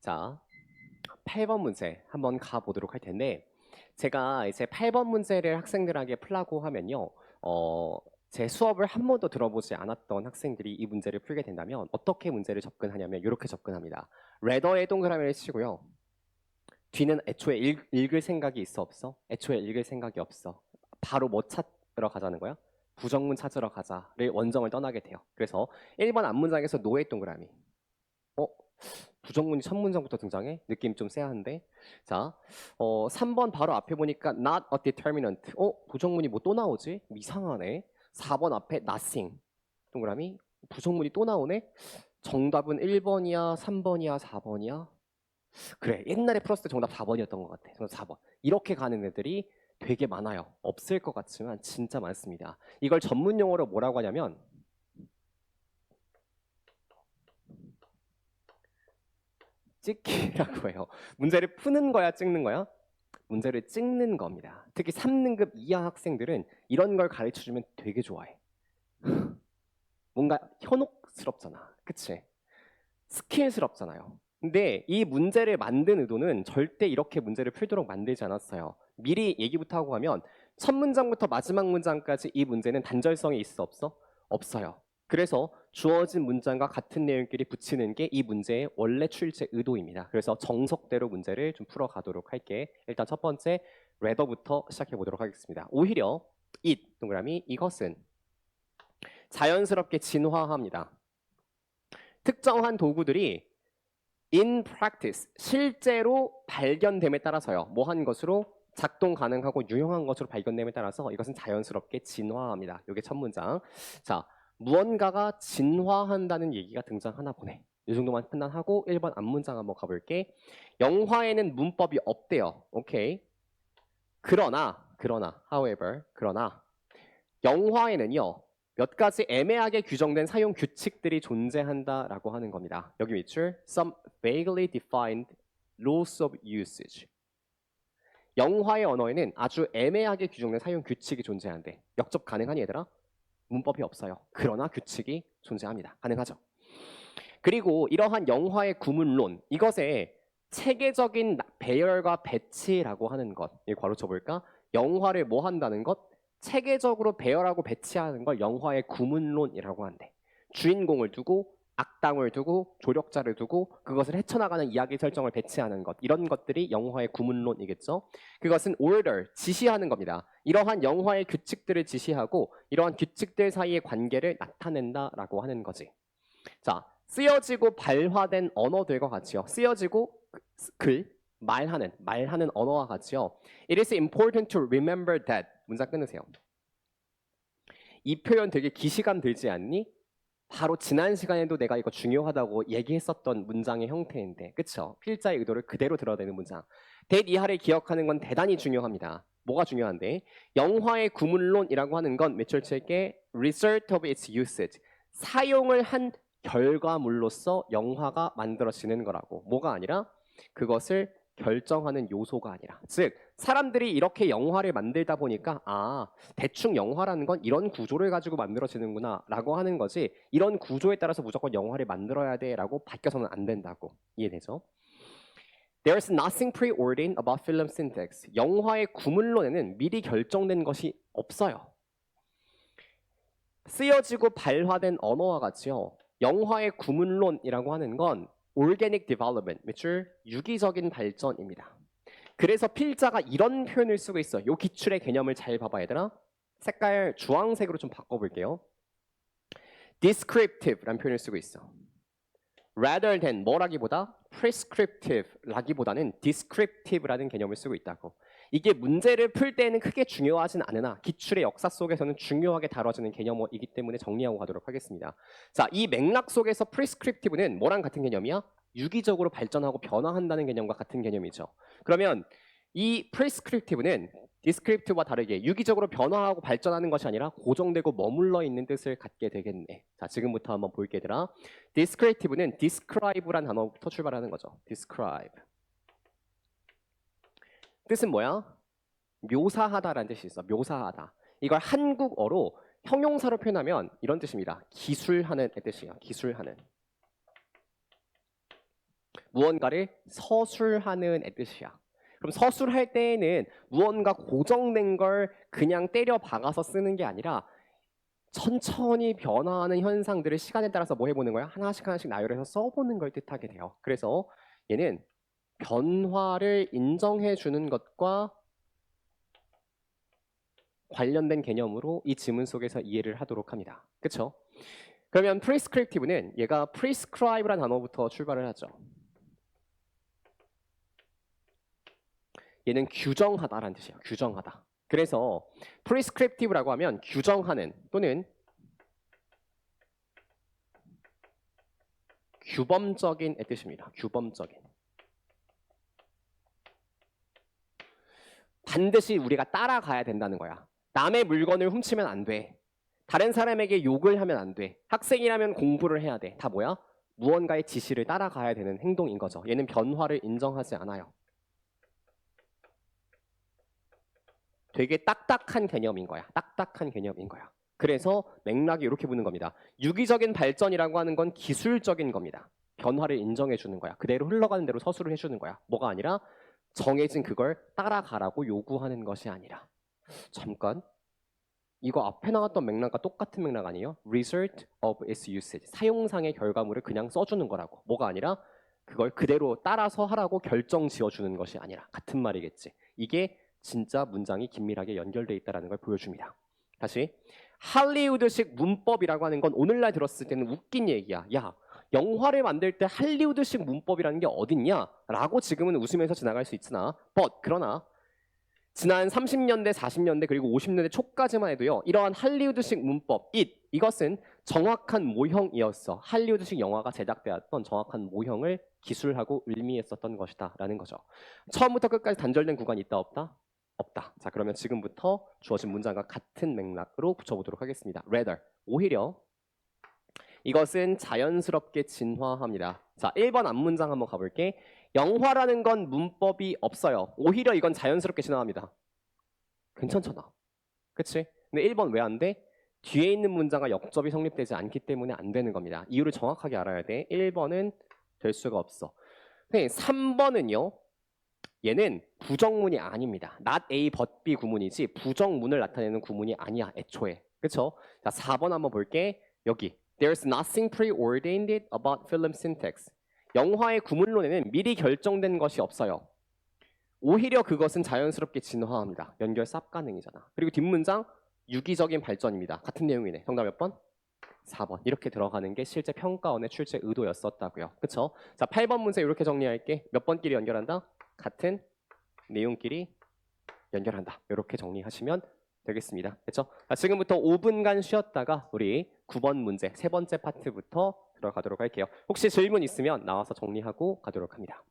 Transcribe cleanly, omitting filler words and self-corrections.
자, 8번 문제 한번 가보도록 할 텐데, 제가 이제 8번 문제를 학생들에게 풀라고 하면요, 제 수업을 한 번도 들어보지 않았던 학생들이 이 문제를 풀게 된다면 어떻게 문제를 접근하냐면 이렇게 접근합니다. 레더에 동그라미를 치고요. 뒤는 애초에 읽을 생각이 있어 없어? 애초에 읽을 생각이 없어. 바로 뭐 찾으러 가자는 거야? 부정문 찾으러 가자를 원정을 떠나게 돼요. 그래서 1번 앞문장에서 노예 동그라미. 부정문이 첫 문장부터 등장해? 느낌 좀 쎄한데? 자, 3번 바로 앞에 보니까 not a determinant. 부정문이 뭐 또 나오지? 이상하네. 4번 앞에 nothing. 동그라미. 부정문이 또 나오네? 정답은 1번이야, 3번이야, 4번이야? 그래, 옛날에 풀었을 때 정답 4번이었던 것 같아. 저는 4번. 이렇게 가는 애들이 되게 많아요. 없을 것 같지만 진짜 많습니다. 이걸 전문 용어로 뭐라고 하냐면 찍기라고 해요. 문제를 푸는 거야, 찍는 거야? 문제를 찍는 겁니다. 특히 3등급 이하 학생들은 이런 걸 가르쳐주면 되게 좋아해. 뭔가 현혹스럽잖아. 그치? 스킬스럽잖아요. 근데 이 문제를 만든 의도는 절대 이렇게 문제를 풀도록 만들지 않았어요. 미리 얘기부터 하고 가면 첫 문장부터 마지막 문장까지 이 문제는 단절성이 있어 없어? 없어요. 그래서 주어진 문장과 같은 내용끼리 붙이는 게 이 문제의 원래 출제 의도입니다. 그래서 정석대로 문제를 좀 풀어가도록 할게. 일단 첫 번째 레더부터 시작해 보도록 하겠습니다. 오히려 it 동그라미 이것은 자연스럽게 진화합니다. 특정한 도구들이 in practice 실제로 발견됨에 따라서요. 뭐 한 것으로 작동 가능하고 유용한 것으로 발견됨에 따라서 이것은 자연스럽게 진화합니다. 이게 첫 문장. 자, 무언가가 진화한다는 얘기가 등장하나 보네. 이 정도만 판단하고 1번 앞문장 한번 가볼게. 영화에는 문법이 없대요. 오케이. 그러나 however 그러나 영화에는요. 몇 가지 애매하게 규정된 사용 규칙들이 존재한다라고 하는 겁니다. 여기 밑줄 some vaguely defined rules of usage. 영화의 언어에는 아주 애매하게 규정된 사용 규칙이 존재한대. 역접 가능하니 얘들아? 문법이 없어요. 그러나 규칙이 존재합니다. 가능하죠. 그리고 이러한 영화의 구문론, 이것에 체계적인 배열과 배치라고 하는 것, 괄호 쳐볼까? 영화를 뭐 한다는 것? 체계적으로 배열하고 배치하는 걸 영화의 구문론이라고 한대. 주인공을 두고 악당을 두고 조력자를 두고 그것을 헤쳐나가는 이야기 설정을 배치하는 것, 이런 것들이 영화의 구문론이겠죠. 그것은 order, 지시하는 겁니다. 이러한 영화의 규칙들을 지시하고 이러한 규칙들 사이의 관계를 나타낸다라고 하는 거지. 자, 쓰여지고 발화된 언어들과 같이요. 쓰여지고 글, 말하는 언어와 같이요. It is important to remember that. 문장 끊으세요. 이 표현 되게 기시감 들지 않니? 바로 지난 시간에도 내가 이거 중요하다고 얘기했었던 문장의 형태인데, 그쵸? 필자의 의도를 그대로 드러내는 문장. that 이하를 기억하는 건 대단히 중요합니다. 뭐가 중요한데? 영화의 구문론이라고 하는 건 매출 책의 result of its usage. 사용을 한 결과물로서 영화가 만들어지는 거라고. 뭐가 아니라 그것을 결정하는 요소가 아니라. 즉 사람들이 이렇게 영화를 만들다 보니까 대충 영화라는 건 이런 구조를 가지고 만들어지는구나 라고 하는 거지, 이런 구조에 따라서 무조건 영화를 만들어야 돼 라고 바뀌어서는 안 된다고. 이해되죠? There's nothing preordained about film syntax. 영화의 구문론에는 미리 결정된 것이 없어요. 쓰여지고 발화된 언어와 같이요. 영화의 구문론이라고 하는 건 organic development, 밑줄 유기적인 발전입니다. 그래서 필자가 이런 표현을 쓰고 있어. 요 기출의 개념을 잘 봐봐 얘들아. 색깔 주황색으로 좀 바꿔볼게요. descriptive라는 표현을 쓰고 있어. rather than 뭐라기보다 prescriptive라기보다는 descriptive라는 개념을 쓰고 있다고. 이게 문제를 풀 때는 크게 중요하진 않으나 기출의 역사 속에서는 중요하게 다뤄지는 개념이기 때문에 정리하고 가도록 하겠습니다. 자, 이 맥락 속에서 prescriptive는 뭐랑 같은 개념이야? 유기적으로 발전하고 변화한다는 개념과 같은 개념이죠. 그러면 이 prescriptive는 descriptive와 다르게 유기적으로 변화하고 발전하는 것이 아니라 고정되고 머물러 있는 뜻을 갖게 되겠네. 자, 지금부터 한번 볼게 얘들아. descriptive는 describe라는 단어부터 출발하는 거죠. describe. 뜻은 뭐야? 묘사하다라는 뜻이 있어. 묘사하다. 이걸 한국어로 형용사로 표현하면 이런 뜻입니다. 기술하는 뜻이에요. 기술하는. 무언가를 서술하는 애 뜻이야. 그럼 서술할 때에는 무언가 고정된 걸 그냥 때려 박아서 쓰는 게 아니라 천천히 변화하는 현상들을 시간에 따라서 뭐 해보는 거야? 하나씩 하나씩 나열해서 써보는 걸 뜻하게 돼요. 그래서 얘는 변화를 인정해 주는 것과 관련된 개념으로 이 지문 속에서 이해를 하도록 합니다. 그렇죠? 그러면 prescriptive는 얘가 prescribe라는 단어부터 출발을 하죠. 얘는 규정하다라는 뜻이에요. 규정하다. 그래서 prescriptive라고 하면 규정하는 또는 규범적인 뜻입니다. 규범적인. 반드시 우리가 따라가야 된다는 거야. 남의 물건을 훔치면 안 돼. 다른 사람에게 욕을 하면 안 돼. 학생이라면 공부를 해야 돼. 다 뭐야? 무언가의 지시를 따라가야 되는 행동인 거죠. 얘는 변화를 인정하지 않아요. 되게 딱딱한 개념인 거야. 딱딱한 개념인 거야. 그래서 맥락이 이렇게 보는 겁니다. 유기적인 발전이라고 하는 건 기술적인 겁니다. 변화를 인정해 주는 거야. 그대로 흘러가는 대로 서술을 해주는 거야. 뭐가 아니라 정해진 그걸 따라가라고 요구하는 것이 아니라. 잠깐. 이거 앞에 나왔던 맥락과 똑같은 맥락 아니에요? Result of its usage. 사용상의 결과물을 그냥 써주는 거라고. 뭐가 아니라 그걸 그대로 따라서 하라고 결정 지어주는 것이 아니라. 같은 말이겠지. 이게 진짜 문장이 긴밀하게 연결되어 있다는 걸 보여줍니다. 다시. 할리우드식 문법이라고 하는 건 오늘날 들었을 때는 웃긴 얘기야. 야, 영화를 만들 때 할리우드식 문법이라는 게 어딨냐? 라고 지금은 웃으면서 지나갈 수 있으나 그러나 지난 30년대, 40년대 그리고 50년대 초까지만 해도요. 이러한 할리우드식 문법, 이것은 정확한 모형이었어. 할리우드식 영화가 제작되었던 정확한 모형을 기술하고 의미했었던 것이다 라는 거죠. 처음부터 끝까지 단절된 구간이 있다 없다? 없다. 자, 그러면 지금부터 주어진 문장과 같은 맥락으로 붙여보도록 하겠습니다. Rather, 오히려 이것은 자연스럽게 진화합니다. 자, 1번 앞문장 한번 가볼게. 영화라는 건 문법이 없어요. 오히려 이건 자연스럽게 진화합니다. 괜찮잖아. 그치? 근데 1번 왜 안 돼? 뒤에 있는 문장과 역접이 성립되지 않기 때문에 안 되는 겁니다. 이유를 정확하게 알아야 돼. 1번은 될 수가 없어. 3번은요. 얘는 부정문이 아닙니다. not A but B 구문이지 부정문을 나타내는 구문이 아니야. 애초에. 그쵸? 자, 4번 한번 볼게. 여기. There's nothing preordained about film syntax. 영화의 구문론에는 미리 결정된 것이 없어요. 오히려 그것은 자연스럽게 진화합니다. 연결 쌉 가능이잖아. 그리고 뒷문장 유기적인 발전입니다. 같은 내용이네. 정답 몇 번? 4번. 이렇게 들어가는 게 실제 평가원의 출제 의도였었다고요. 그쵸? 자, 8번 문제 이렇게 정리할게. 몇 번끼리 연결한다? 같은 내용끼리 연결한다. 이렇게 정리하시면 되겠습니다. 그렇죠? 자, 지금부터 5분간 쉬었다가 우리 9번 문제 세 번째 파트부터 들어가도록 할게요. 혹시 질문 있으면 나와서 정리하고 가도록 합니다.